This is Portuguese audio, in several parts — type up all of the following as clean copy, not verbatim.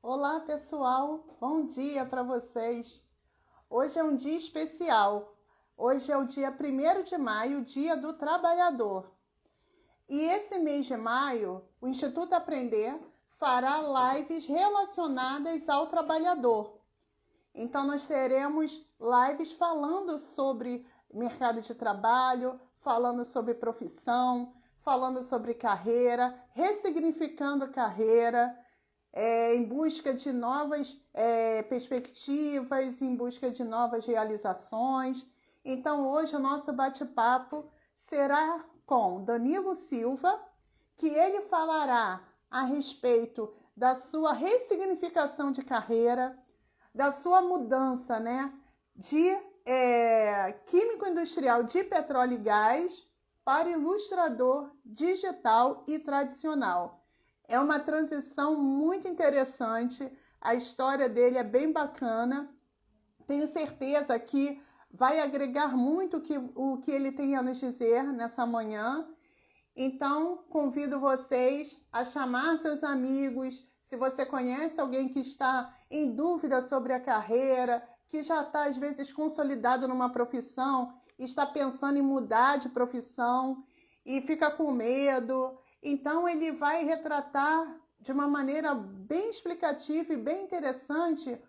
Olá, pessoal. Bom dia para vocês. Hoje é um dia especial. Hoje é o dia 1º de maio, Dia do Trabalhador. E esse mês de maio, o Instituto Aprender fará lives relacionadas ao trabalhador. Então, nós teremos lives falando sobre mercado de trabalho, falando sobre profissão, falando sobre carreira, ressignificando carreira, em busca de novas perspectivas, em busca de novas realizações. Então, hoje o nosso bate-papo será com Danilo Silva, que ele falará a respeito da sua ressignificação de carreira, da sua mudança, né, de químico industrial de petróleo e gás para ilustrador digital e tradicional. É uma transição muito interessante, a história dele é bem bacana. Tenho certeza que vai agregar muito o que ele tem a nos dizer nessa manhã. Então, convido vocês a chamar seus amigos. Se você conhece alguém que está em dúvida sobre a carreira, que já está, às vezes, consolidado numa profissão, está pensando em mudar de profissão e fica com medo. Então, ele vai retratar de uma maneira bem explicativa e bem interessante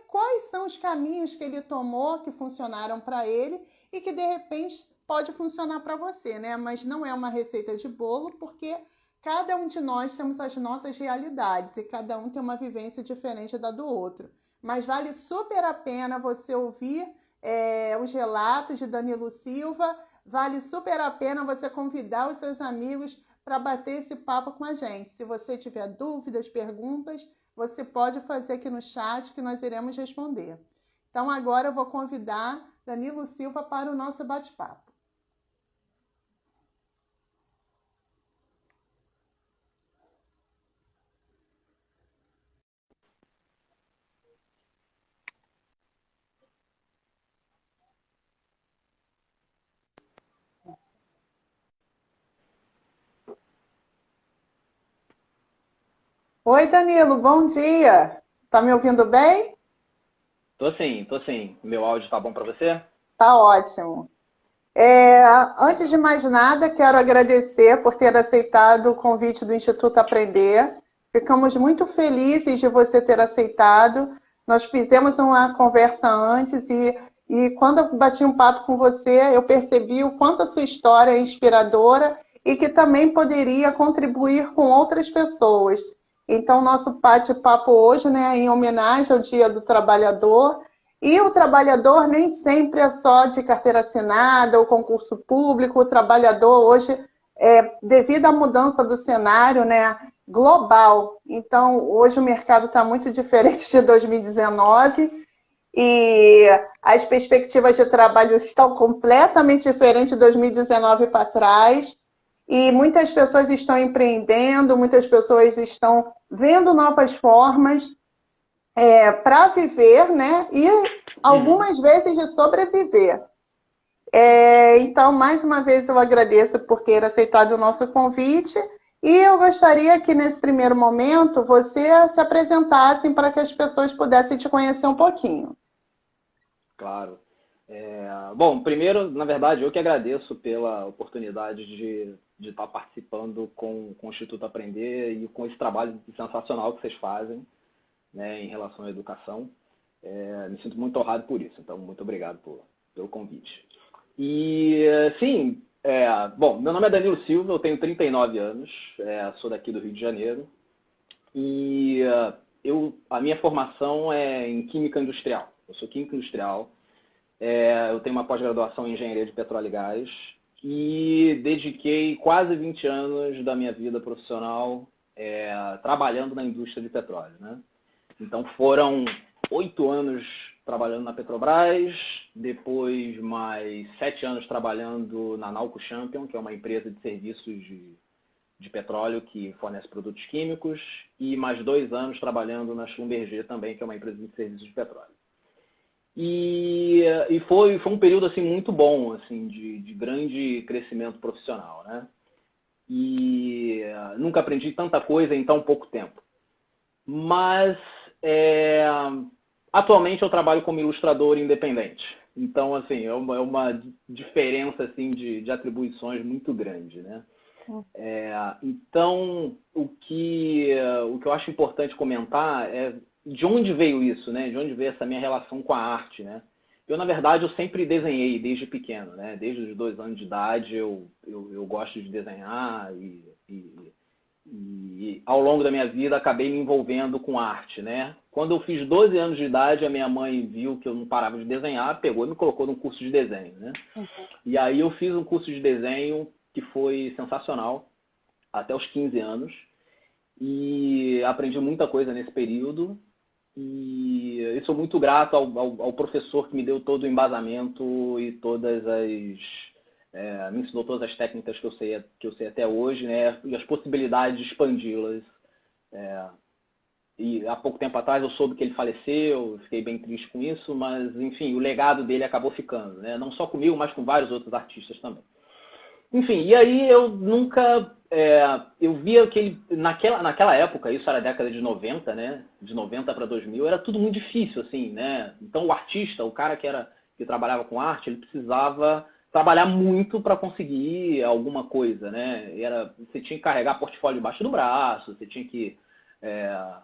quais são os caminhos que ele tomou, que funcionaram para ele e que, de repente, pode funcionar para você, né? Mas não é uma receita de bolo, porque cada um de nós temos as nossas realidades e cada um tem uma vivência diferente da do outro. Mas vale super a pena você ouvir os relatos de Danilo Silva, vale super a pena você convidar os seus amigos para bater esse papo com a gente. Se você tiver dúvidas, perguntas, você pode fazer aqui no chat que nós iremos responder. Então, agora eu vou convidar Danilo Silva para o nosso bate-papo. Oi, Danilo, bom dia. Tá me ouvindo bem? Tô sim, tô sim. Meu áudio tá bom pra você? Tá ótimo. Antes de mais nada, quero agradecer por ter aceitado o convite do Instituto Aprender. Ficamos muito felizes de você ter aceitado. Nós fizemos uma conversa antes e quando eu bati um papo com você, eu percebi o quanto a sua história é inspiradora e que também poderia contribuir com outras pessoas. Então, nosso bate-papo hoje, né, é em homenagem ao Dia do Trabalhador. E o trabalhador nem sempre é só de carteira assinada ou concurso público. O trabalhador hoje, devido à mudança do cenário, né, global. Então, hoje o mercado está muito diferente de 2019 e as perspectivas de trabalho estão completamente diferentes de 2019 para trás. E muitas pessoas estão empreendendo, muitas pessoas estão vendo novas formas para viver, né? E algumas vezes de sobreviver. Então, mais uma vez, eu agradeço por ter aceitado o nosso convite e eu gostaria que, nesse primeiro momento, você se apresentasse para que as pessoas pudessem te conhecer um pouquinho. Claro. Bom, primeiro, na verdade, eu que agradeço pela oportunidade de estar participando com o Instituto Aprender e com esse trabalho sensacional que vocês fazem, né, em relação à educação. Me sinto muito honrado por isso, então muito obrigado pelo convite. E, sim, bom, meu nome é Danilo Silva, eu tenho 39 anos, sou daqui do Rio de Janeiro e a minha formação é em Química Industrial. Eu sou químico industrial, eu tenho uma pós-graduação em Engenharia de Petróleo e Gás e dediquei quase 20 anos da minha vida profissional trabalhando na indústria de petróleo, né? Então foram 8 anos trabalhando na Petrobras, depois mais 7 anos trabalhando na Nalco Champion, que é uma empresa de serviços de petróleo que fornece produtos químicos, e mais 2 anos trabalhando na Schlumberger também, que é uma empresa de serviços de petróleo. E foi um período assim muito bom, assim, de grande crescimento profissional, né? E nunca aprendi tanta coisa em tão pouco tempo. mas atualmente eu trabalho como ilustrador independente. Então, assim, é uma diferença assim, de atribuições muito grande, né? Então, o que eu acho importante comentar é de onde veio isso, né? De onde veio essa minha relação com a arte, né? Eu, na verdade, eu sempre desenhei desde pequeno, né? Desde os 2 anos de idade eu gosto de desenhar e ao longo da minha vida acabei me envolvendo com arte, né? Quando eu fiz 12 anos de idade, a minha mãe viu que eu não parava de desenhar, pegou e me colocou num curso de desenho, né? E aí eu fiz um curso de desenho que foi sensacional até os 15 anos e aprendi muita coisa nesse período e eu sou muito grato ao professor que me deu todo o embasamento e me ensinou todas as técnicas que eu sei até hoje, né? E as possibilidades de expandi-las. E há pouco tempo atrás eu soube que ele faleceu, eu fiquei bem triste com isso, mas enfim, o legado dele acabou ficando, né? Não só comigo, mas com vários outros artistas também. Enfim, e aí eu nunca... eu via que ele, naquela época, isso era a década de 90, né? De 90 para 2000, era tudo muito difícil, assim, né? Então o artista, o cara que trabalhava com arte, ele precisava trabalhar muito para conseguir alguma coisa, né? Você tinha que carregar portfólio debaixo do braço, você tinha que,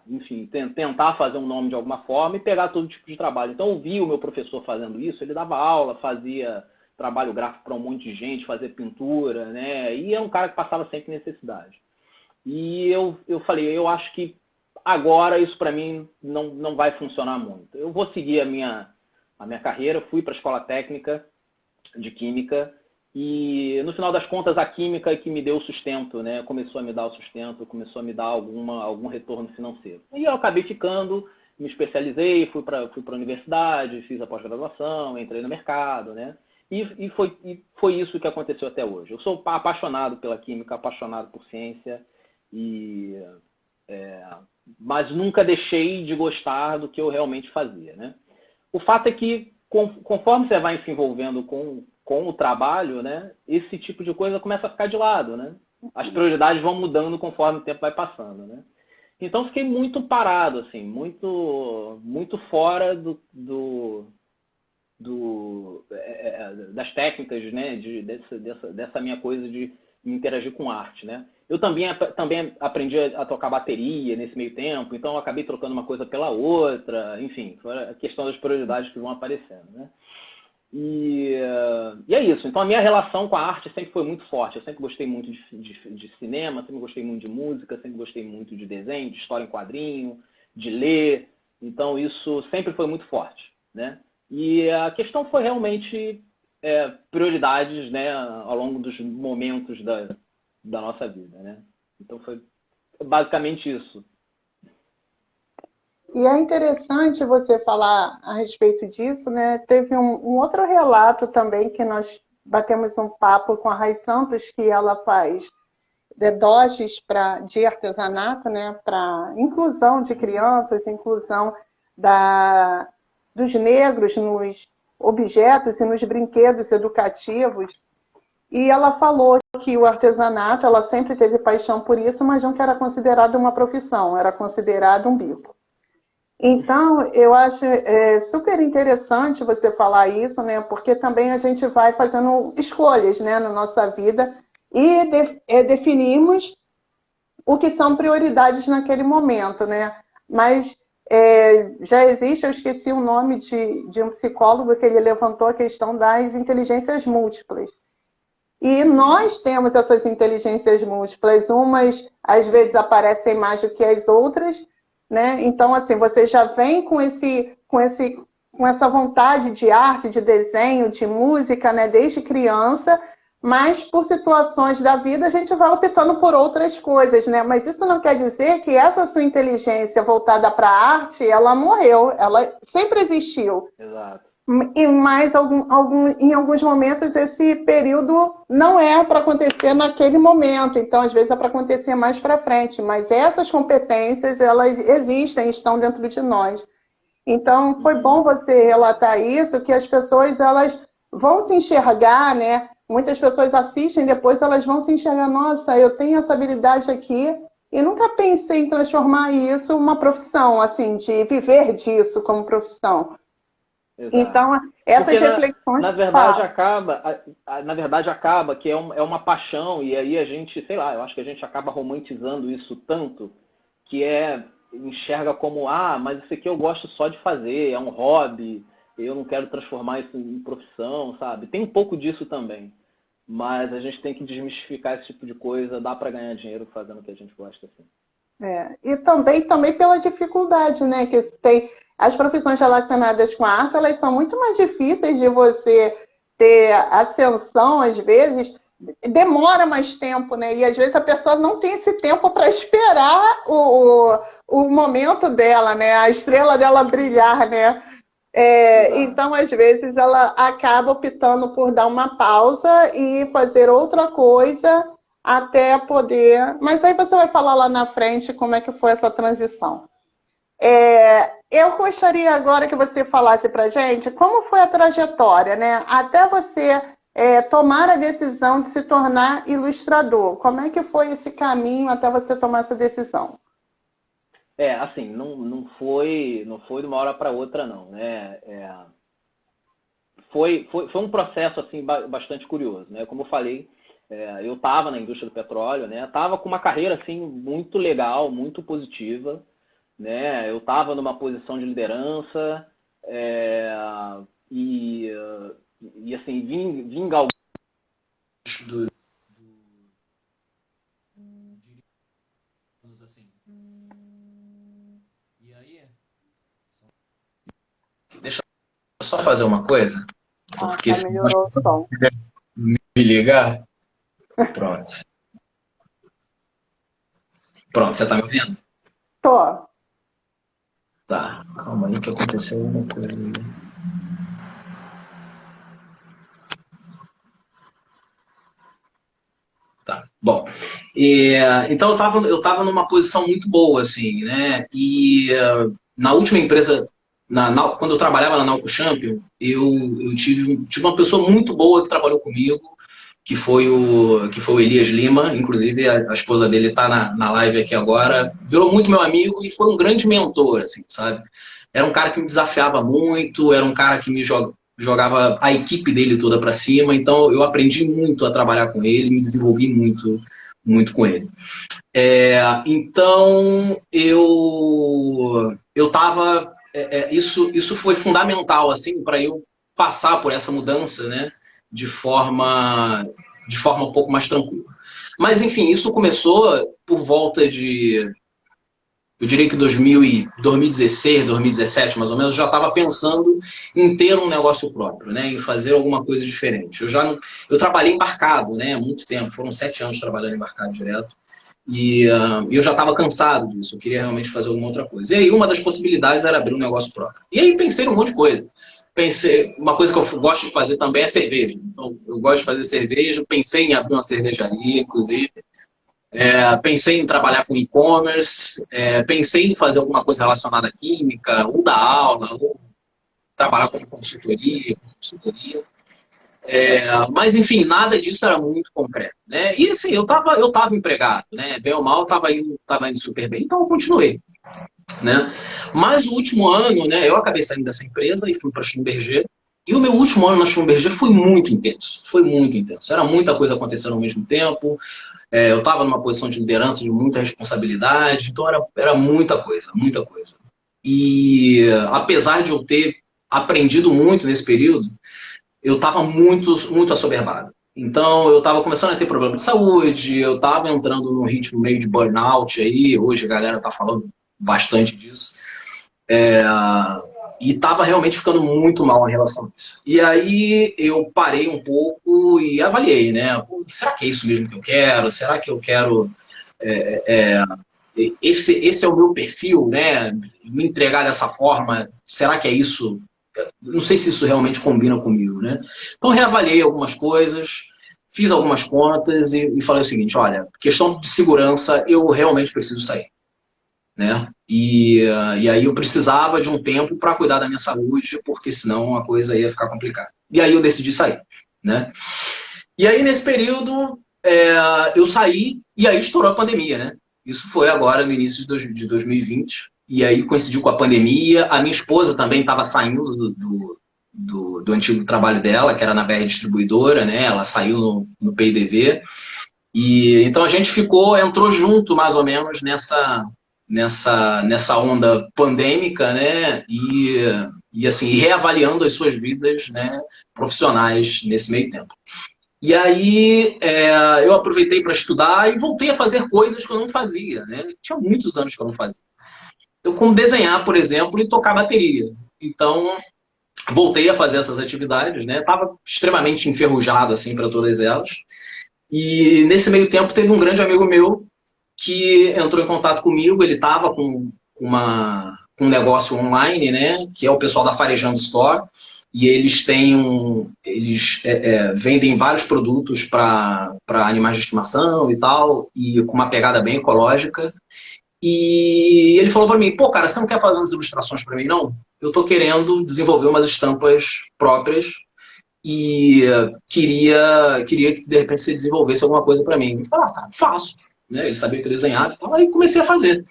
enfim, tentar fazer um nome de alguma forma e pegar todo tipo de trabalho. Então eu vi o meu professor fazendo isso, ele dava aula, fazia trabalho gráfico para um monte de gente, fazer pintura, né? E é um cara que passava sempre necessidade. E eu falei, eu acho que agora isso para mim não vai funcionar muito. Eu vou seguir a minha carreira, fui para a escola técnica de química e no final das contas a química é que me deu o sustento, né? Começou a me dar o sustento, começou a me dar algum retorno financeiro. E eu acabei ficando, me especializei, fui para a universidade, fiz a pós-graduação, entrei no mercado, né? E foi isso que aconteceu até hoje. Eu sou apaixonado pela química, apaixonado por ciência, mas nunca deixei de gostar do que eu realmente fazia, né? O fato é que, conforme você vai se envolvendo com o trabalho, né, esse tipo de coisa começa a ficar de lado, né? As prioridades vão mudando conforme o tempo vai passando, né? Então, fiquei muito parado, assim, muito fora das técnicas, né, dessa minha coisa de interagir com arte, né? Eu também aprendi a tocar bateria nesse meio tempo, então eu acabei trocando uma coisa pela outra, enfim, foi a questão das prioridades que vão aparecendo, né? E é isso. Então a minha relação com a arte sempre foi muito forte. Eu sempre gostei muito de cinema, sempre gostei muito de música, sempre gostei muito de desenho, de história em quadrinho, de ler. Então isso sempre foi muito forte, né? E a questão foi realmente prioridades, né, ao longo dos momentos da nossa vida, né? Então foi basicamente isso. E é interessante você falar a respeito disso, né? Teve um outro relato também que nós batemos um papo com a Rai Santos, que ela faz dojes de artesanato, né? Para inclusão de crianças, inclusão dos negros nos objetos e nos brinquedos educativos. E ela falou que o artesanato, ela sempre teve paixão por isso, mas não que era considerado uma profissão, era considerado um bico. Então, eu acho super interessante você falar isso, né? Porque também a gente vai fazendo escolhas, né, na nossa vida e definimos o que são prioridades naquele momento, né? Mas já existe, eu esqueci o nome de um psicólogo que ele levantou a questão das inteligências múltiplas. E nós temos essas inteligências múltiplas, umas às vezes aparecem mais do que as outras, né? Então, assim, você já vem com essa vontade de arte, de desenho, de música, né? Desde criança, mas por situações da vida a gente vai optando por outras coisas, né? Mas isso não quer dizer que essa sua inteligência voltada para a arte, ela morreu, ela sempre existiu. Exato. Mas em alguns momentos esse período não é para acontecer naquele momento, então às vezes é para acontecer mais para frente, mas essas competências elas existem, estão dentro de nós. Então foi bom você relatar isso, que as pessoas elas vão se enxergar, né? Muitas pessoas assistem, depois elas vão se enxergar, nossa, eu tenho essa habilidade aqui e nunca pensei em transformar isso em uma profissão, assim, de viver disso como profissão. Exato. Então, essas Porque reflexões, na verdade falam. acaba que é uma paixão, e aí a gente, sei lá, eu acho que a gente acaba romantizando isso tanto, que enxerga como, mas isso aqui eu gosto só de fazer, é um hobby, eu não quero transformar isso em profissão, sabe? Tem um pouco disso também. Mas a gente tem que desmistificar esse tipo de coisa, dá para ganhar dinheiro fazendo o que a gente gosta, assim. E também pela dificuldade, né? Que tem as profissões relacionadas com a arte, elas são muito mais difíceis de você ter ascensão, às vezes, demora mais tempo, né? E às vezes a pessoa não tem esse tempo para esperar o momento dela, né? A estrela dela brilhar, né? Exato. Então, às vezes, ela acaba optando por dar uma pausa e fazer outra coisa até poder. Mas aí você vai falar lá na frente como é que foi essa transição. Eu gostaria agora que você falasse para gente como foi a trajetória, né? Até você tomar a decisão de se tornar ilustrador. Como é que foi esse caminho até você tomar essa decisão? Assim, não foi de uma hora para outra, não, né? Foi um processo, assim, bastante curioso, né? Como eu falei, eu estava na indústria do petróleo, né? Estava com uma carreira, assim, muito legal, muito positiva, né? Eu estava numa posição de liderança, é, e, e, assim, vim galgando assim. E aí, deixa eu só fazer uma coisa, porque Já se melhorou o som. me ligar, pronto. Pronto, você tá me ouvindo? Tô. Tá, calma aí que aconteceu uma coisa. Tá, bom. Então eu tava numa posição muito boa, assim, né? Na última empresa, quando eu trabalhava na Nauco Champion, eu tive uma pessoa muito boa que trabalhou comigo, que foi o Elias Lima, inclusive a esposa dele está na live aqui agora, virou muito meu amigo e foi um grande mentor, assim, sabe? Era um cara que me desafiava muito, era um cara que jogava a equipe dele toda para cima, então eu aprendi muito a trabalhar com ele, me desenvolvi muito, muito com ele. Então eu tava, isso foi fundamental assim para eu passar por essa mudança, né? De forma um pouco mais tranquila. Mas enfim, isso começou por volta de, eu diria que 2016, 2017, mais ou menos, eu já estava pensando em ter um negócio próprio, né? Em fazer alguma coisa diferente. Eu trabalhei embarcado, né? Há muito tempo, foram 7 anos trabalhando embarcado direto. Eu já estava cansado disso, eu queria realmente fazer alguma outra coisa. E aí uma das possibilidades era abrir um negócio próprio. E aí pensei em um monte de coisa. Pensei, uma coisa que eu gosto de fazer também é cerveja. Então, eu gosto de fazer cerveja, pensei em abrir uma cervejaria, inclusive. Pensei em trabalhar com e-commerce, pensei em fazer alguma coisa relacionada à química, ou dar aula, ou trabalhar como consultoria. Mas, enfim, nada disso era muito concreto, né? E, assim, eu tava empregado, né? Bem ou mal, tava indo super bem, então eu continuei, né? Mas o último ano, né? Eu acabei saindo dessa empresa e fui para a Schlumberger. E o meu último ano na Schlumberger foi muito intenso. Foi muito intenso. Era muita coisa acontecendo ao mesmo tempo. Eu estava numa posição de liderança, de muita responsabilidade. Então era muita coisa, muita coisa. E apesar de eu ter aprendido muito nesse período, eu estava muito, muito assoberbado. Então, eu estava começando a ter problema de saúde, eu estava entrando num ritmo meio de burnout aí, hoje a galera está falando bastante disso. E estava realmente ficando muito mal em relação a isso. E aí eu parei um pouco e avaliei, né? Pô, será que é isso mesmo que eu quero? Será que eu quero... esse é o meu perfil, né? Me entregar dessa forma, será que é isso? Não sei se isso realmente combina comigo, né? Então reavaliei algumas coisas, fiz algumas contas e falei o seguinte, olha, questão de segurança, eu realmente preciso sair, né? E aí eu precisava de um tempo para cuidar da minha saúde, porque senão a coisa ia ficar complicada. E aí eu decidi sair, né? E aí nesse período eu saí e aí estourou a pandemia, né? Isso foi agora no início de 2020. E aí coincidiu com a pandemia. A minha esposa também estava saindo do antigo trabalho dela, que era na BR Distribuidora, né? Ela saiu no PIDV. E então a gente entrou junto mais ou menos nessa onda pandêmica, né? E assim, reavaliando as suas vidas, né, profissionais nesse meio tempo. E aí eu aproveitei para estudar e voltei a fazer coisas que eu não fazia, né? Tinha muitos anos que eu não fazia. Eu como desenhar, por exemplo, e tocar bateria. Então, voltei a fazer essas atividades, né? Estava extremamente enferrujado assim para todas elas. E nesse meio tempo teve um grande amigo meu que entrou em contato comigo. Ele estava com um negócio online, né? Que é o pessoal da Farejando Store. E eles vendem vários produtos para animais de estimação e tal, e com uma pegada bem ecológica. E ele falou para mim, pô, cara, você não quer fazer umas ilustrações para mim, não? Eu tô querendo desenvolver umas estampas próprias e queria que de repente você desenvolvesse alguma coisa para mim. Eu falei, cara, faço. Né? Ele sabia que eu desenhava e tal, aí comecei a fazer.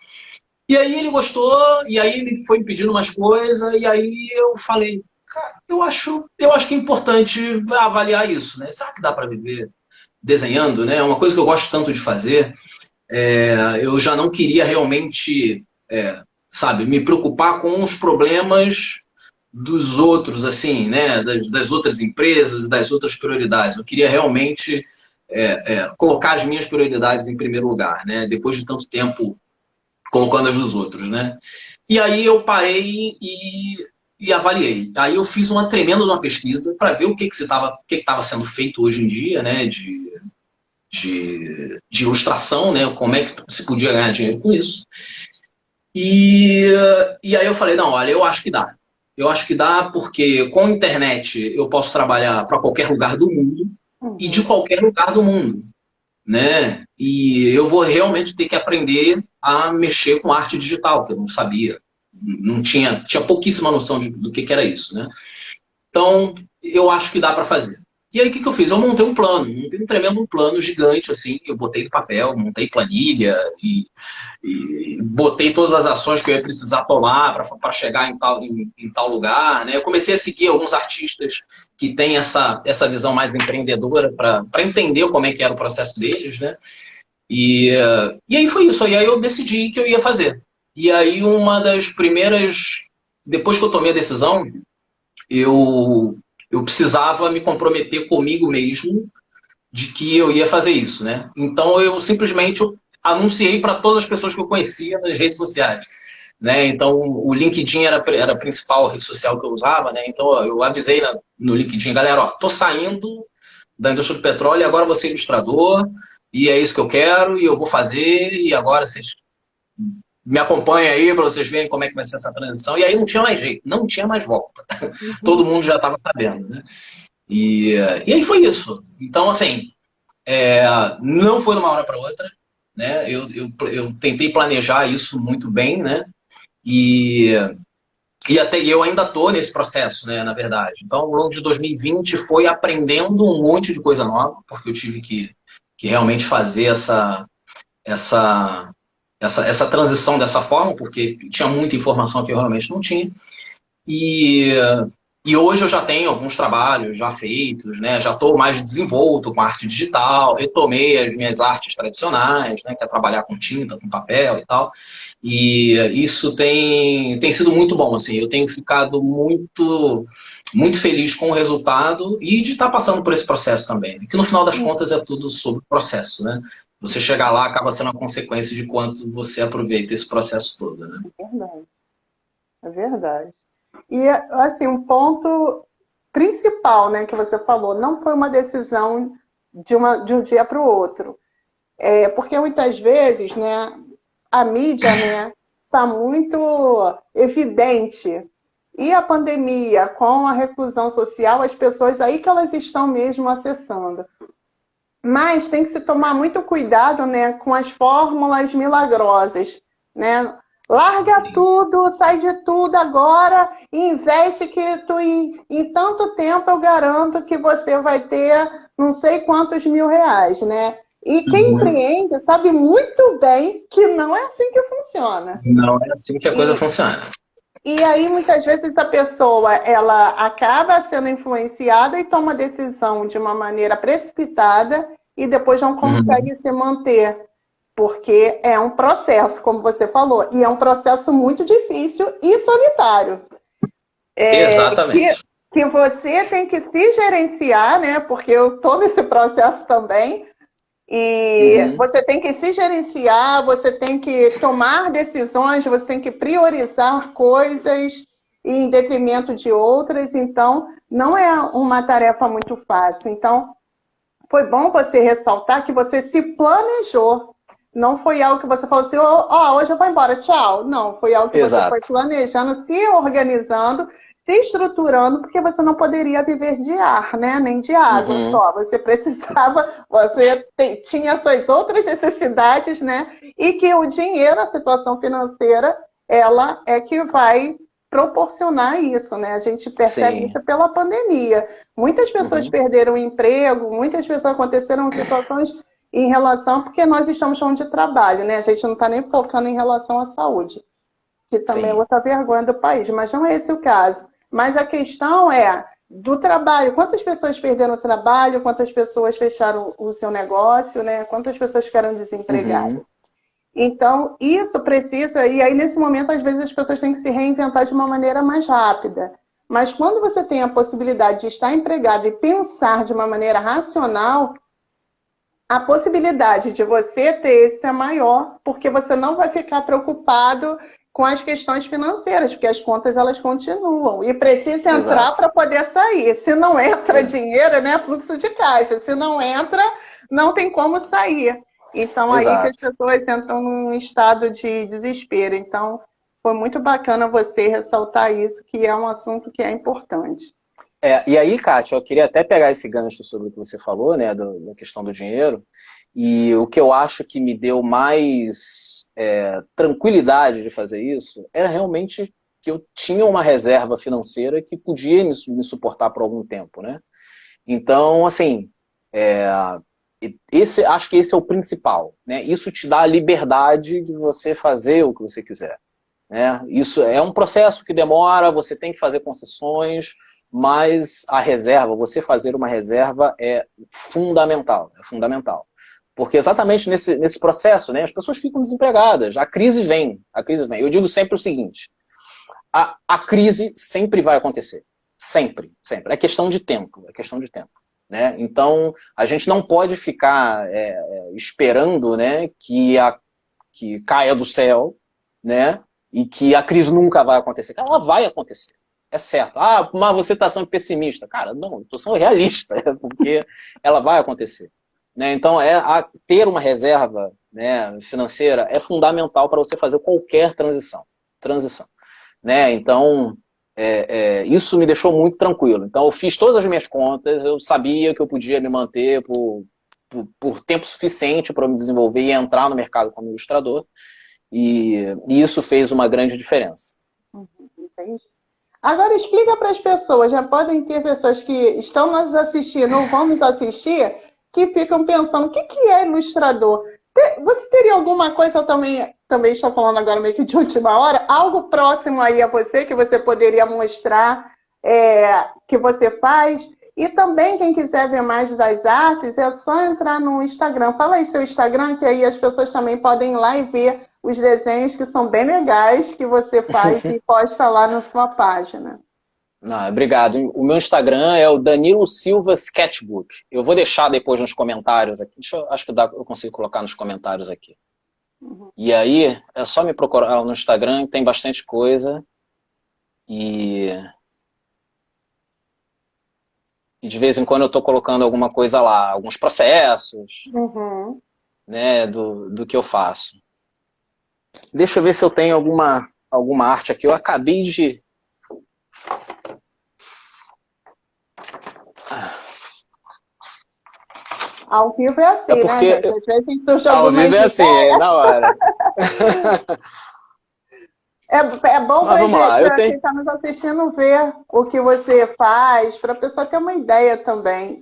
E aí ele gostou, e aí ele foi me pedindo umas coisas, e aí eu falei, cara, eu acho que é importante avaliar isso, né? Será que dá para viver desenhando, né? É uma coisa que eu gosto tanto de fazer. Eu já não queria realmente, sabe, me preocupar com os problemas dos outros, assim, né? Das outras empresas, das outras prioridades. Eu queria realmente colocar as minhas prioridades em primeiro lugar, né? Depois de tanto tempo colocando as dos outros, né? E aí eu parei e avaliei. Aí eu fiz uma tremenda uma pesquisa para ver o que estava sendo feito hoje em dia, né? De ilustração, né? Como é que se podia ganhar dinheiro com isso. E aí eu falei, não, olha, eu acho que dá. Eu acho que dá porque com a internet eu posso trabalhar para qualquer lugar do mundo e de qualquer lugar do mundo, né? E eu vou realmente ter que aprender a mexer com arte digital, que eu não sabia. Não tinha pouquíssima noção do que era isso, né? Então, eu acho que dá para fazer. E aí, o que eu fiz? Eu montei um tremendo plano gigante, assim. Eu botei no papel, montei planilha e botei todas as ações que eu ia precisar tomar para chegar em tal lugar, né? Eu comecei a seguir alguns artistas que têm essa visão mais empreendedora para entender como é que era o processo deles, né? E aí foi isso. E aí eu decidi que eu ia fazer. E aí uma das primeiras... Depois que eu tomei a decisão, eu precisava me comprometer comigo mesmo de que eu ia fazer isso, né? Então eu simplesmente anunciei para todas as pessoas que eu conhecia nas redes sociais, né? Então o LinkedIn era a principal rede social que eu usava, né? Então eu avisei no LinkedIn, galera, ó, tô saindo da indústria do petróleo e agora vou ser ilustrador e é isso que eu quero e eu vou fazer e agora vocês me acompanhem aí para vocês verem como é que vai ser essa transição. E aí não tinha mais jeito, não tinha mais volta. Todo mundo já estava sabendo, né? E aí foi isso. Então, assim, não foi de uma hora para outra, né? Eu tentei planejar isso muito bem, né? E até eu ainda estou nesse processo, né? Na verdade. Então, ao longo de 2020 foi aprendendo um monte de coisa nova, porque eu tive que realmente fazer essa transição dessa forma, porque tinha muita informação que eu realmente não tinha. E hoje eu já tenho alguns trabalhos já feitos, né? Já estou mais desenvolto com arte digital, retomei as minhas artes tradicionais, né? Que é trabalhar com tinta, com papel e tal. E isso tem sido muito bom, assim. Eu tenho ficado muito, muito feliz com o resultado e de estar passando por esse processo também. Que no final das contas é tudo sobre o processo, né? Você chegar lá acaba sendo a consequência de quanto você aproveita esse processo todo, né? É verdade. É verdade. E, assim, um ponto principal, né, que você falou, não foi uma decisão de um dia para o outro. Porque muitas vezes, né, a mídia, né, está muito evidente. E a pandemia, com a reclusão social, as pessoas aí que elas estão mesmo acessando. Mas tem que se tomar muito cuidado, né, com as fórmulas milagrosas, né? Larga tudo, sai de tudo agora e investe que tu em tanto tempo eu garanto que você vai ter não sei quantos mil reais, né? E quem Uhum. empreende sabe muito bem que não é assim que funciona. Não é assim que a coisa E, funciona. e aí, muitas vezes, a pessoa ela acaba sendo influenciada e toma decisão de uma maneira precipitada e depois não Uhum. consegue se manter, porque é um processo, como você falou, e é um processo muito difícil e solitário. Que, Exatamente. que você tem que se gerenciar, né? Porque eu estou nesse processo também. E Uhum. você tem que se gerenciar, você tem que tomar decisões, você tem que priorizar coisas em detrimento de outras. Então, não é uma tarefa muito fácil. Então, foi bom você ressaltar que você se planejou. Não foi algo que você falou assim, hoje eu vou embora, tchau. Não, foi algo que você foi Exato. planejando, se organizando, se estruturando, porque você não poderia viver de ar, né? Nem de água Uhum. só. Você precisava, você tinha suas outras necessidades, né? E que o dinheiro, a situação financeira, ela é que vai proporcionar isso, né? A gente percebe Sim. isso pela pandemia. Muitas pessoas Uhum. perderam o emprego, muitas pessoas aconteceram situações em relação, porque nós estamos falando de trabalho, né? A gente não está nem focando em relação à saúde, que também é Sim. outra vergonha do país, mas não é esse o caso. Mas a questão é do trabalho. Quantas pessoas perderam o trabalho? Quantas pessoas fecharam o seu negócio, né? Quantas pessoas ficaram desempregadas? Uhum. Então, isso precisa, e aí nesse momento, às vezes, as pessoas têm que se reinventar de uma maneira mais rápida. Mas quando você tem a possibilidade de estar empregado e pensar de uma maneira racional, a possibilidade de você ter êxito é maior, porque você não vai ficar preocupado com as questões financeiras, porque as contas elas continuam. E precisa entrar Exato. para poder sair. Se não entra É. dinheiro, né, fluxo de caixa. Se não entra, não tem como sair. Então, aí que as Exato. pessoas entram num estado de desespero. Então, foi muito bacana você ressaltar isso, que é um assunto que é importante. E aí, Kátia, eu queria até pegar esse gancho sobre o que você falou, né, da questão do dinheiro, e o que eu acho que me deu mais tranquilidade de fazer isso era realmente que eu tinha uma reserva financeira que podia me suportar por algum tempo, né? Então, assim, é, acho que esse é o principal, né? Isso te dá a liberdade de você fazer o que você quiser, né? Isso é um processo que demora, você tem que fazer concessões, mas a reserva, você fazer uma reserva é fundamental, é fundamental. Porque exatamente nesse processo, né, as pessoas ficam desempregadas, a crise vem, a crise vem. Eu digo sempre o seguinte, a crise sempre vai acontecer, sempre, sempre. É questão de tempo, é questão de tempo. Né? Então, a gente não pode ficar esperando, né, que caia do céu, né, e que a crise nunca vai acontecer. Ela vai acontecer, é certo. Ah, mas você está sendo pessimista. Cara, não, eu estou sendo realista, porque ela vai acontecer. Né? Então, ter uma reserva, né, financeira é fundamental para você fazer qualquer transição. Né? Então, isso me deixou muito tranquilo. Então, eu fiz todas as minhas contas, eu sabia que eu podia me manter por tempo suficiente para me desenvolver e entrar no mercado como ilustrador. E isso fez uma grande diferença. Entendi. Agora explica para as pessoas, já podem ter pessoas que estão nos assistindo ou vão nos assistir, que ficam pensando, o que é ilustrador? Você teria alguma coisa, eu também estou falando agora meio que de última hora, algo próximo aí a você que você poderia mostrar que você faz? E também, quem quiser ver mais das artes, é só entrar no Instagram. Fala aí seu Instagram, que aí as pessoas também podem ir lá e ver os desenhos que são bem legais que você faz e posta lá na sua página. Não, obrigado. O meu Instagram é o Danilo Silva Sketchbook. Eu vou deixar depois nos comentários aqui. Acho que eu consigo colocar nos comentários aqui. Uhum. E aí, é só me procurar no Instagram, tem bastante coisa. E de vez em quando eu estou colocando alguma coisa lá, alguns processos, Uhum. né, do que eu faço. Deixa eu ver se eu tenho alguma arte aqui. Eu acabei de... Ao vivo é assim, né, porque gente? Às vezes surge ao algumas vivo é assim, ideias. é na hora. É bom Mas para vamos lá, eu quem tenho... está nos assistindo ver o que você faz, para a pessoa ter uma ideia também.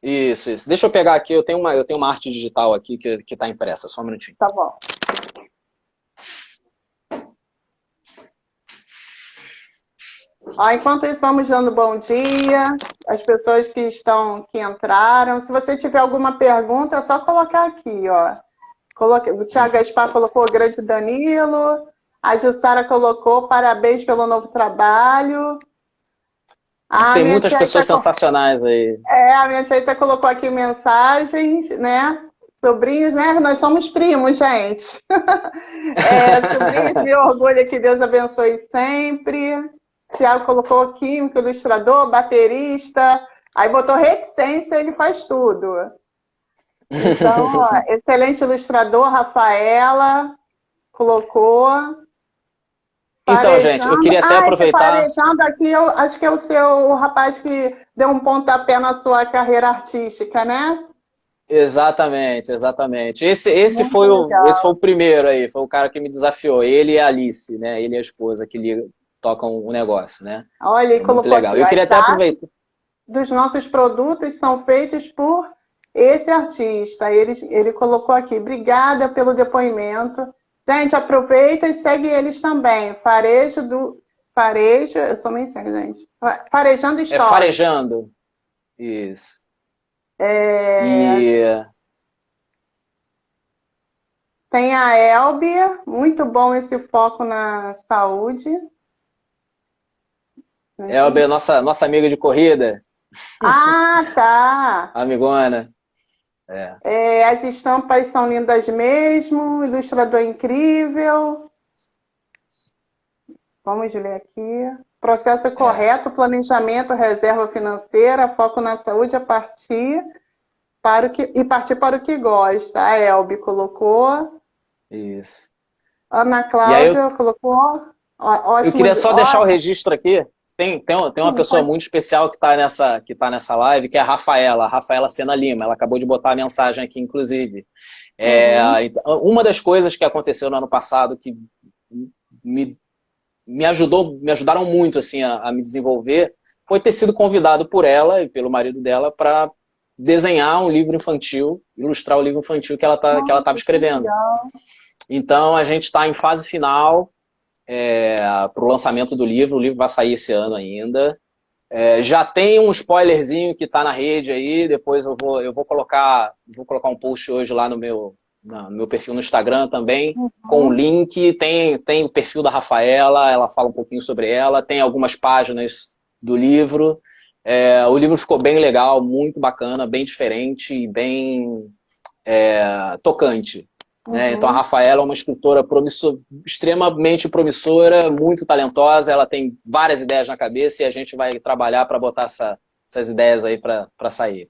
Isso, isso. Deixa eu pegar aqui, eu tenho uma arte digital aqui que tá impressa, só um minutinho. Tá bom. Ó, enquanto isso, vamos dando bom dia às pessoas que entraram. Se você tiver alguma pergunta, é só colocar aqui, ó. O Thiago Gaspar colocou o grande Danilo. A Jussara colocou parabéns pelo novo trabalho. Tem muitas pessoas sensacionais aí. A minha tia colocou aqui mensagens, né? Sobrinhos, né? Nós somos primos, gente. Sobrinhos, meu orgulho, que Deus abençoe sempre. Tiago colocou químico, ilustrador, baterista. Aí botou reticência, ele faz tudo. Então, ó, excelente ilustrador, Rafaela colocou. Então, gente, eu queria até aproveitar... Farejando aqui, eu acho que é o rapaz que deu um pontapé na sua carreira artística, né? Exatamente, exatamente. Esse foi o primeiro aí, foi o cara que me desafiou. Ele e a Alice, né? Ele e a esposa que tocam o negócio, né? Olha, ele colocou legal. Aqui, eu queria até aproveitar. Dos nossos produtos são feitos por esse artista. Ele colocou aqui, obrigada pelo depoimento. Gente, aproveita e segue eles também. Farejo, eu sou meio cega, gente. Farejando História. Farejando. Isso. Tem a Elbe, muito bom esse foco na saúde. Elbe é nossa amiga de corrida. Ah, tá. Amigona. As estampas são lindas mesmo, ilustrador incrível. Vamos ler aqui. Processo correto, planejamento, reserva financeira, foco na saúde a partir para o que gosta. A Elbe colocou. Isso. Ana Cláudia colocou. Ótimo, eu queria só deixar o registro aqui. Tem uma pessoa muito especial que tá nessa live, que é a Rafaela Sena Lima. Ela acabou de botar a mensagem aqui, inclusive. Uma das coisas que aconteceu no ano passado que me ajudaram muito assim, a me desenvolver foi ter sido convidado por ela e pelo marido dela para desenhar um livro infantil, ilustrar o livro infantil que ela estava escrevendo. Legal. Então, a gente está em fase final para o lançamento do livro. O livro vai sair esse ano ainda. Já tem um spoilerzinho que está na rede aí. Depois eu vou colocar um post hoje lá no meu perfil no Instagram também, com o link. Tem o perfil da Rafaela, ela fala um pouquinho sobre ela. Tem algumas páginas do livro. O livro ficou bem legal, muito bacana, bem diferente e bem tocante. Então a Rafaela é uma escritora extremamente promissora, muito talentosa, ela tem várias ideias na cabeça e a gente vai trabalhar para botar essas ideias aí para sair.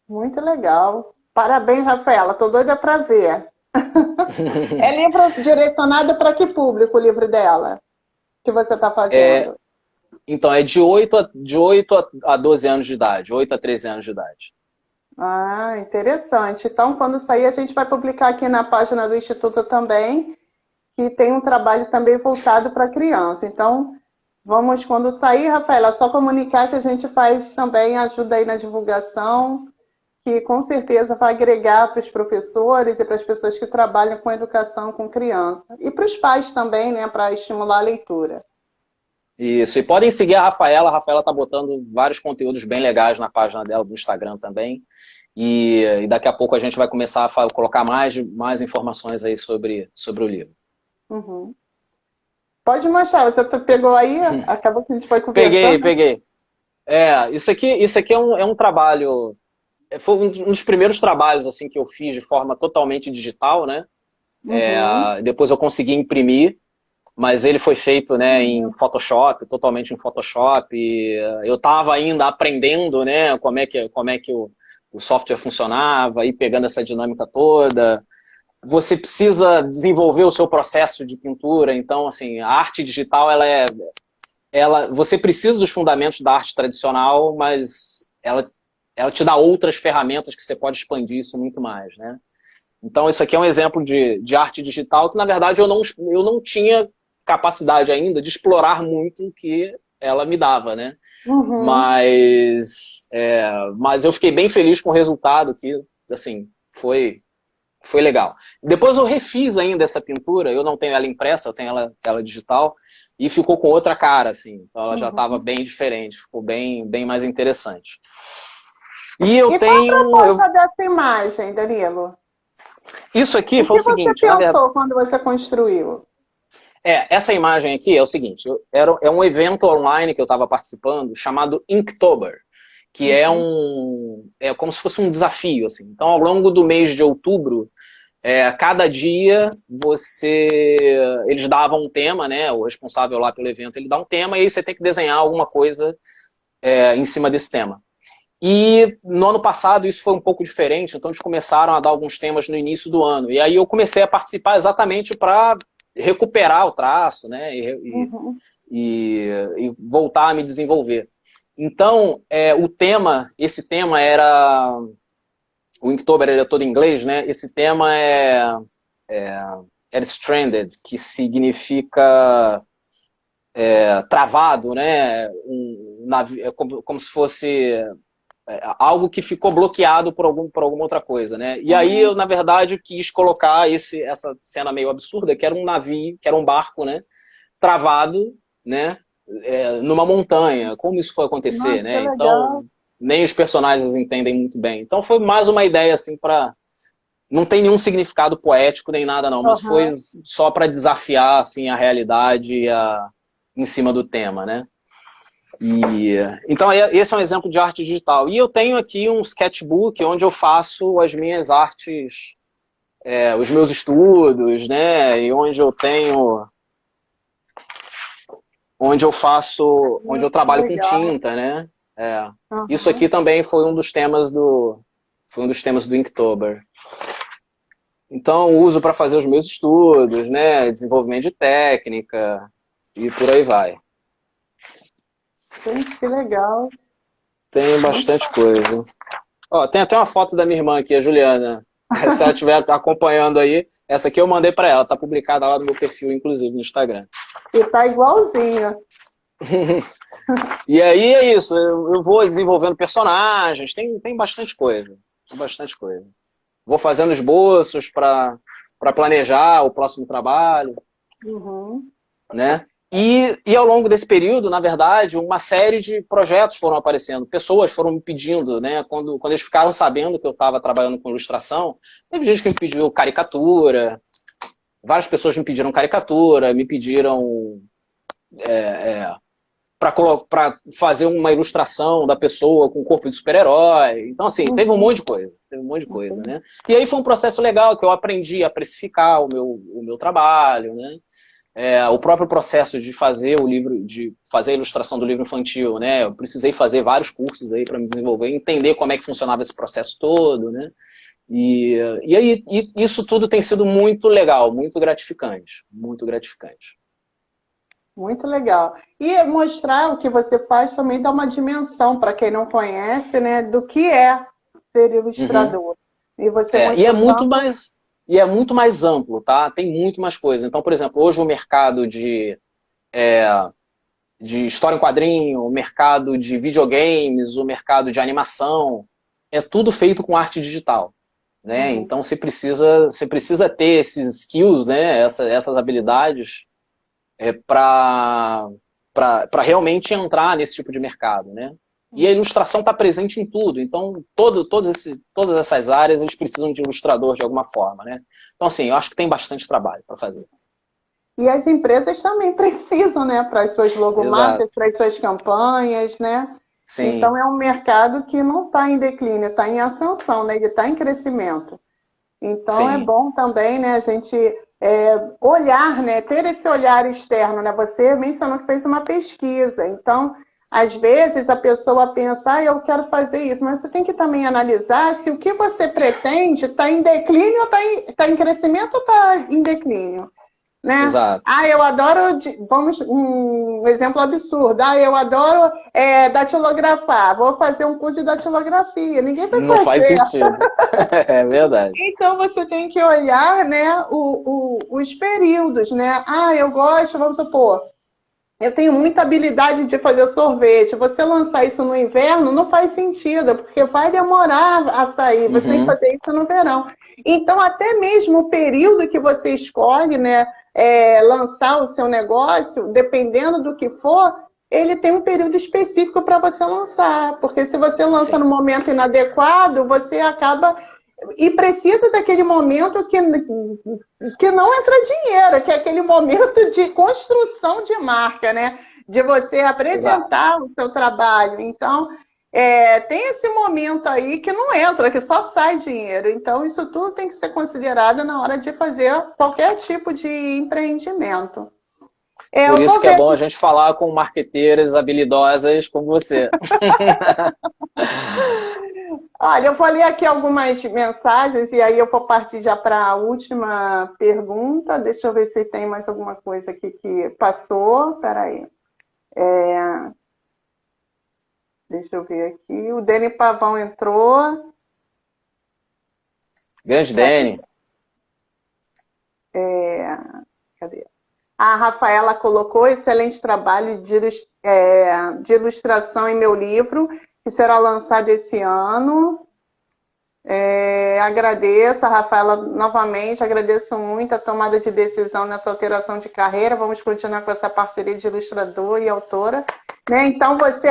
Muito legal. Parabéns, Rafaela. Tô doida para ver. É livro direcionado para que público o livro dela? Que você está fazendo? Então, é de 8 a 12 anos de idade, 8 a 13 anos de idade. Ah, interessante. Então, quando sair, a gente vai publicar aqui na página do Instituto também, que tem um trabalho também voltado para criança. Então, quando sair, Rafaela, só comunicar que a gente faz também ajuda aí na divulgação, que com certeza vai agregar para os professores e para as pessoas que trabalham com educação com criança. E para os pais também, né, para estimular a leitura. Isso, e podem seguir a Rafaela está botando vários conteúdos bem legais na página dela do Instagram também, e daqui a pouco a gente vai começar a colocar mais informações aí sobre o livro. Pode mostrar, você pegou aí? Acabou que a gente foi conversando. Peguei. Isso aqui é um trabalho, foi um dos primeiros trabalhos assim, que eu fiz de forma totalmente digital, né? Depois eu consegui imprimir, mas ele foi feito, né, em Photoshop, totalmente em Photoshop. Eu estava ainda aprendendo, né, como é que o software funcionava, e pegando essa dinâmica toda. Você precisa desenvolver o seu processo de pintura. Então, assim, a arte digital, você precisa dos fundamentos da arte tradicional, mas ela te dá outras ferramentas que você pode expandir isso muito mais, né? Então, isso aqui é um exemplo de arte digital que, na verdade, eu não tinha capacidade ainda de explorar muito, que ela me dava, né? Uhum. Mas eu fiquei bem feliz com o resultado, que, assim, foi legal. Depois eu refiz ainda essa pintura, eu não tenho ela impressa, eu tenho ela digital, e ficou com outra cara, assim. Então ela já estava Uhum. bem diferente, ficou bem mais interessante. E eu E qual a tenho... proposta dessa imagem, Danilo? Isso aqui O foi que o você seguinte, na verdade... pensou quando você construiu? essa imagem aqui é o seguinte, é um evento online que eu estava participando, chamado Inktober, que Uhum. é como se fosse um desafio, assim. Então, ao longo do mês de outubro, cada dia eles davam um tema, né? O responsável lá pelo evento, ele dá um tema e aí você tem que desenhar alguma coisa em cima desse tema. E no ano passado isso foi um pouco diferente, então eles começaram a dar alguns temas no início do ano. E aí eu comecei a participar exatamente para recuperar o traço, né? Uhum. E voltar a me desenvolver. Então, esse tema era... O Inktober ele é todo em inglês, né? Esse tema era stranded, que significa travado, né? Como se fosse algo que ficou bloqueado por alguma outra coisa, né? E aí eu, na verdade, quis colocar essa cena meio absurda, que era um navio, que era um barco, né? Travado, né? Numa montanha. Como isso foi acontecer, Nossa, que né? legal. Então, nem os personagens entendem muito bem. Então foi mais uma ideia, assim, para... Não tem nenhum significado poético nem nada, não, mas foi Uhum. só para desafiar, assim, a realidade em cima do tema, né? Então, esse é um exemplo de arte digital. E eu tenho aqui um sketchbook onde eu faço as minhas artes, os meus estudos, né? E onde eu Que trabalho com legal. tinta, né? Isso aqui Uhum. também foi um dos temas do Inktober. Então, eu uso para fazer os meus estudos, né? Desenvolvimento de técnica e por aí vai. Gente, que legal. Tem Muito bastante coisa. Ó, tem até uma foto da minha irmã aqui, a Juliana. Se ela estiver acompanhando aí, essa aqui eu mandei para ela, tá publicada lá no meu perfil, inclusive, no Instagram. E tá igualzinho. E aí é isso, eu vou desenvolvendo personagens, tem bastante coisa. Tem bastante coisa. Vou fazendo esboços para planejar o próximo trabalho, Uhum. né? E ao longo desse período, na verdade, uma série de projetos foram aparecendo. Pessoas foram me pedindo, né? Quando eles ficaram sabendo que eu estava trabalhando com ilustração, teve gente que me pediu caricatura, várias pessoas me pediram caricatura, me pediram para fazer uma ilustração da pessoa com corpo de super-herói. Então, assim, teve um Uhum. monte de coisa. Teve um monte de coisa, né? E aí foi um processo legal, que eu aprendi a precificar o meu trabalho, né? O próprio processo de fazer de fazer a ilustração do livro infantil, né? Eu precisei fazer vários cursos aí para me desenvolver, entender como é que funcionava esse processo todo, né? E aí isso tudo tem sido muito legal, muito gratificante, muito gratificante. Muito legal. E mostrar o que você faz também dá uma dimensão para quem não conhece, né, do que é ser Uhum. ilustrador. E você E é mostrou muito tanto. mais amplo, tá? Tem muito mais coisa. Então, por exemplo, hoje o mercado de história em quadrinho, o mercado de videogames, o mercado de animação, é tudo feito com arte digital, né? Uhum. Então você precisa ter esses skills, né? Essas habilidades para realmente entrar nesse tipo de mercado, né? E a ilustração está presente em tudo, então todas essas áreas eles precisam de ilustrador de alguma forma, né? Então assim, eu acho que tem bastante trabalho para fazer. E as empresas também precisam, né, para as suas logomarcas, Exato. para as suas campanhas, né? Então Sim, é um mercado que não está em declínio, está em ascensão, né? Ele está em crescimento. Então é sim. bom também, né, a gente olhar, né, ter esse olhar externo, né? Você mencionou que fez uma pesquisa, então às vezes a pessoa pensa, eu quero fazer isso, mas você tem que também analisar se o que você pretende está em declínio, ou está em crescimento ou está em declínio, né? Exato. Eu adoro, vamos, um exemplo absurdo. Eu adoro datilografar. Vou fazer um curso de datilografia. Ninguém vai Não faz fazer. sentido. É verdade. Então você tem que olhar, né, os períodos, né? Eu gosto, vamos supor, eu tenho muita habilidade de fazer sorvete. Você lançar isso no inverno não faz sentido, porque vai demorar a sair. Você tem que fazer isso no verão. Então, até mesmo o período que você escolhe, né, lançar o seu negócio, dependendo do que for, ele tem um período específico para você lançar. Porque se você lança no momento inadequado, você acaba... E precisa daquele momento que não entra dinheiro, que é aquele momento de construção de marca, né? De você apresentar o seu trabalho. Então, tem esse momento aí que não entra, que só sai dinheiro. Então, isso tudo tem que ser considerado na hora de fazer qualquer tipo de empreendimento. Por isso que é bom a gente falar com marqueteiras habilidosas como você. Olha, eu vou ler aqui algumas mensagens e aí eu vou partir já para a última pergunta. Deixa eu ver se tem mais alguma coisa aqui que passou. Espera aí. Deixa eu ver aqui. O Dani Pavão entrou. Grande Dani. Cadê? A Rafaela colocou excelente trabalho de ilustração em meu livro, que será lançado esse ano. Agradeço a Rafaela novamente, agradeço muito a tomada de decisão nessa alteração de carreira. Vamos continuar com essa parceria de ilustrador e autora. Né? Então, você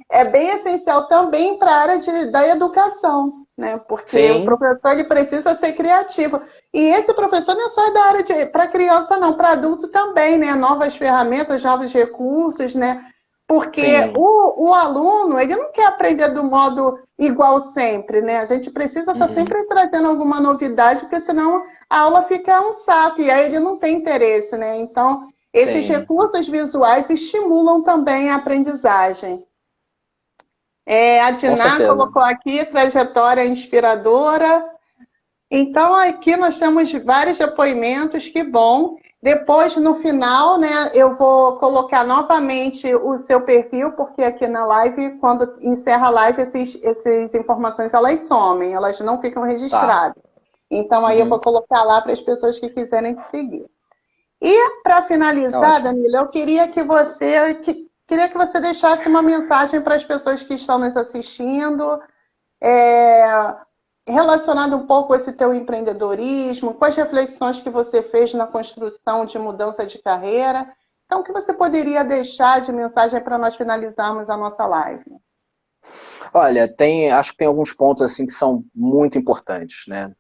é bem essencial também para a área da educação. Né? Porque o professor ele precisa ser criativo. E esse professor não é só da área para criança, não, para adulto também, né? Novas ferramentas, novos recursos, né? Porque o aluno, ele não quer aprender do modo igual sempre, né? A gente precisa estar sempre trazendo alguma novidade, porque senão a aula fica um saco, e aí ele não tem interesse, né? Então, esses recursos visuais estimulam também a aprendizagem. A Diná colocou aqui, trajetória inspiradora. Então, aqui nós temos vários depoimentos, que bom. Depois, no final, né, eu vou colocar novamente o seu perfil, porque aqui na live, quando encerra a live, essas informações, elas somem, elas não ficam registradas. Então, aí eu vou colocar lá para as pessoas que quiserem te seguir. E, para finalizar, Danilo, eu queria que você deixasse uma mensagem para as pessoas que estão nos assistindo, relacionado um pouco com esse teu empreendedorismo, com as reflexões que você fez na construção de mudança de carreira. Então, o que você poderia deixar de mensagem para nós finalizarmos a nossa live? Olha, acho que tem alguns pontos assim que são muito importantes, né?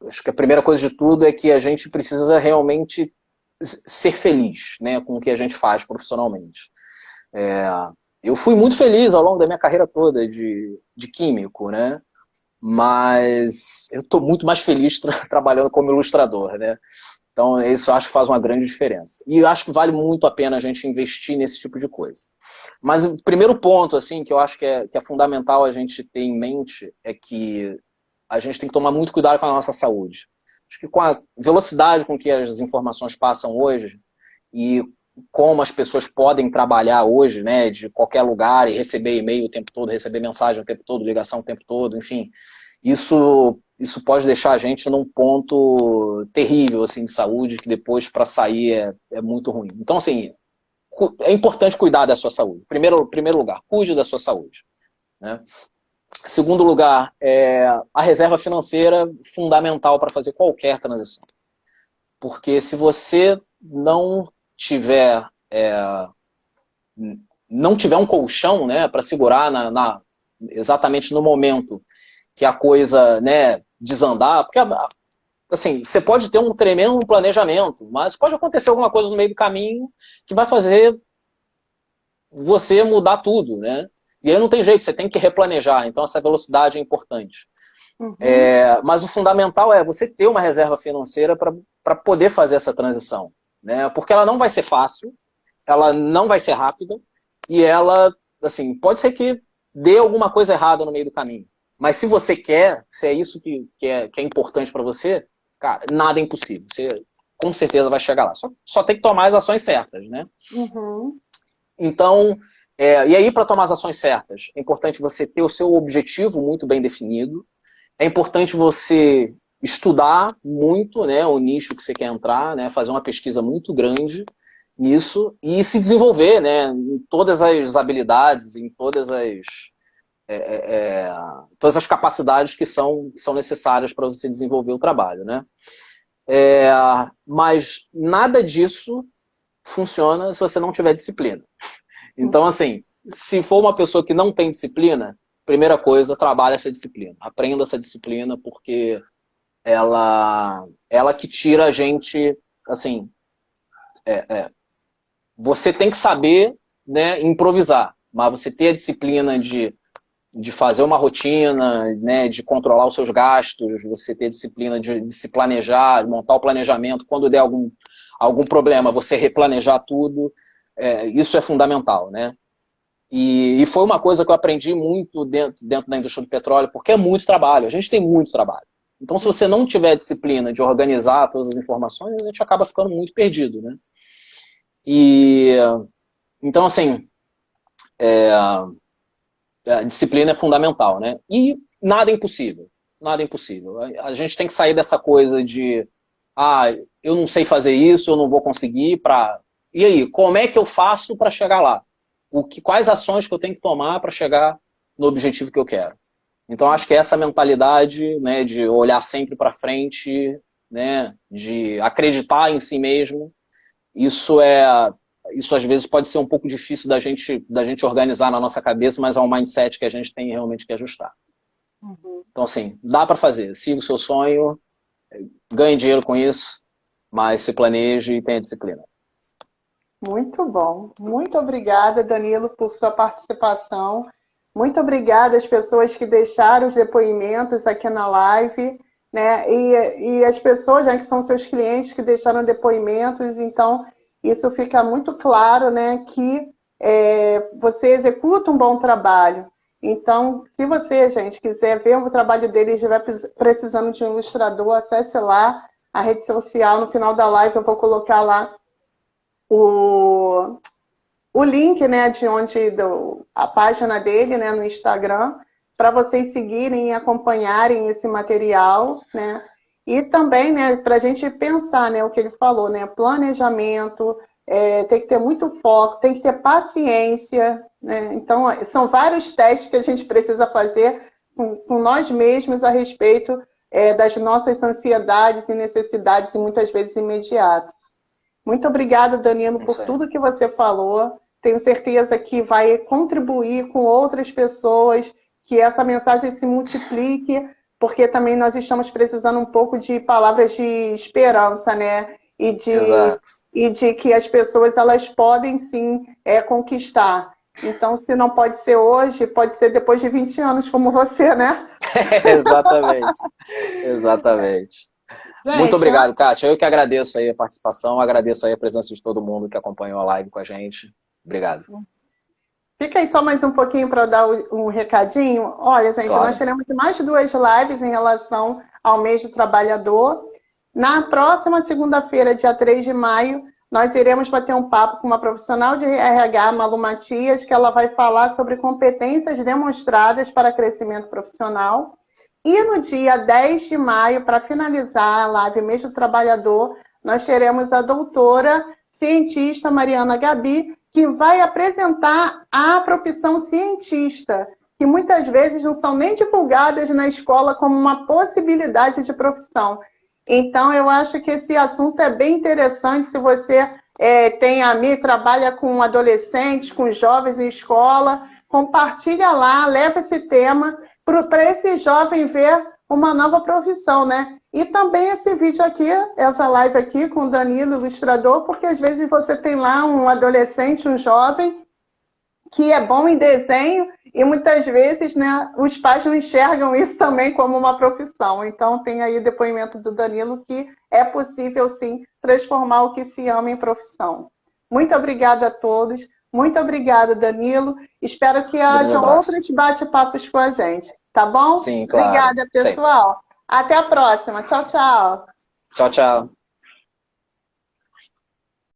Acho que a primeira coisa de tudo é que a gente precisa realmente ser feliz, né, com o que a gente faz profissionalmente. Eu fui muito feliz ao longo da minha carreira toda de químico, né? Mas eu estou muito mais feliz trabalhando como ilustrador, né? Então, isso eu acho que faz uma grande diferença. E eu acho que vale muito a pena a gente investir nesse tipo de coisa. Mas o primeiro ponto, assim, que eu acho que é fundamental a gente ter em mente é que a gente tem que tomar muito cuidado com a nossa saúde. Acho que com a velocidade com que as informações passam hoje e como as pessoas podem trabalhar hoje, né, de qualquer lugar e receber e-mail o tempo todo, receber mensagem o tempo todo, ligação o tempo todo, enfim, isso pode deixar a gente num ponto terrível assim, de saúde, que depois para sair é muito ruim. Então, assim, é importante cuidar da sua saúde. Primeiro lugar, cuide da sua saúde. Né? Segundo lugar, a reserva financeira fundamental para fazer qualquer transição. Porque se você não tiver um colchão, né, para segurar exatamente no momento que a coisa, né, desandar, porque assim, você pode ter um tremendo planejamento, mas pode acontecer alguma coisa no meio do caminho que vai fazer você mudar tudo, né? E aí não tem jeito, você tem que replanejar, então essa velocidade é importante. Mas o fundamental é você ter uma reserva financeira para poder fazer essa transição. Né? Porque ela não vai ser fácil, ela não vai ser rápida, e ela, assim, pode ser que dê alguma coisa errada no meio do caminho. Mas se você quer, se é isso que é importante para você, cara, nada é impossível. Você com certeza vai chegar lá. Só tem que tomar as ações certas, né? Então, e aí para tomar as ações certas, é importante você ter o seu objetivo muito bem definido, é importante você estudar muito, né, o nicho que você quer entrar, né, fazer uma pesquisa muito grande nisso e se desenvolver, né, em todas as habilidades, em todas as capacidades que são necessárias para você desenvolver o trabalho, né? Mas nada disso funciona se você não tiver disciplina. Então, assim, se for uma pessoa que não tem disciplina, primeira coisa, trabalhe essa disciplina. Aprenda essa disciplina, porque ela que tira a gente, assim, você tem que saber, né, improvisar, mas você ter a disciplina de fazer uma rotina, né, de controlar os seus gastos, você ter disciplina de se planejar, de montar o planejamento, quando der algum problema, você replanejar tudo, isso é fundamental, né? E foi uma coisa que eu aprendi muito dentro da indústria do petróleo, porque é muito trabalho, a gente tem muito trabalho. Então, se você não tiver disciplina de organizar todas as informações, a gente acaba ficando muito perdido, né? Então, assim, a disciplina é fundamental, né? E nada é impossível. Nada é impossível. A gente tem que sair dessa coisa de eu não sei fazer isso, eu não vou conseguir. E aí, como é que eu faço para chegar lá? Quais ações que eu tenho que tomar para chegar no objetivo que eu quero? Então, acho que essa mentalidade, né, de olhar sempre para frente, né, de acreditar em si mesmo, isso às vezes pode ser um pouco difícil da gente organizar na nossa cabeça, mas é um mindset que a gente tem realmente que ajustar. Uhum. Então, assim, dá para fazer. Siga o seu sonho, ganhe dinheiro com isso, mas se planeje e tenha disciplina. Muito bom. Muito obrigada, Danilo, por sua participação. Muito obrigada às pessoas que deixaram os depoimentos aqui na live, né? E as pessoas, já que são seus clientes, que deixaram depoimentos. Então, isso fica muito claro, né, que você executa um bom trabalho. Então, se você, gente, quiser ver o trabalho dele e estiver precisando de um ilustrador, acesse lá a rede social. No final da live eu vou colocar lá o link, né, a página dele, né, no Instagram, para vocês seguirem e acompanharem esse material, né? E também, né, para a gente pensar, né, o que ele falou, né, planejamento, tem que ter muito foco, tem que ter paciência, né? Então, são vários testes que a gente precisa fazer com nós mesmos a respeito das nossas ansiedades e necessidades, e muitas vezes imediatas. Muito obrigada, Danilo, por tudo que você falou. Tenho certeza que vai contribuir com outras pessoas, que essa mensagem se multiplique, porque também nós estamos precisando um pouco de palavras de esperança, né? E de que as pessoas elas podem sim conquistar. Então, se não pode ser hoje, pode ser depois de 20 anos, como você, né? Exatamente. Exatamente. Gente, muito obrigado, Kátia. Eu que agradeço aí a participação, agradeço aí a presença de todo mundo que acompanhou a live com a gente. Obrigado. Fica aí só mais um pouquinho para dar um recadinho. Olha, gente, claro, nós teremos mais 2 lives em relação ao mês do trabalhador. Na próxima segunda-feira, dia 3 de maio, nós iremos bater um papo com uma profissional de RH, Malu Matias, que ela vai falar sobre competências demonstradas para crescimento profissional. E no dia 10 de maio, para finalizar a live Mês do Trabalhador, nós teremos a doutora cientista Mariana Gabi, que vai apresentar a profissão cientista, que muitas vezes não são nem divulgadas na escola como uma possibilidade de profissão. Então, eu acho que esse assunto é bem interessante. Se você trabalha com adolescentes, com jovens em escola, compartilha lá, leva esse tema para esse jovem ver uma nova profissão, né? E também esse vídeo aqui, essa live aqui com o Danilo, ilustrador, porque às vezes você tem lá um adolescente, um jovem, que é bom em desenho e muitas vezes, né, os pais não enxergam isso também como uma profissão. Então tem aí o depoimento do Danilo que é possível sim transformar o que se ama em profissão. Muito obrigada a todos. Muito obrigada, Danilo. Espero que haja outros bate-papos com a gente. Tá bom? Sim, claro. Obrigada, pessoal. Até a próxima. Tchau, tchau. Tchau, tchau.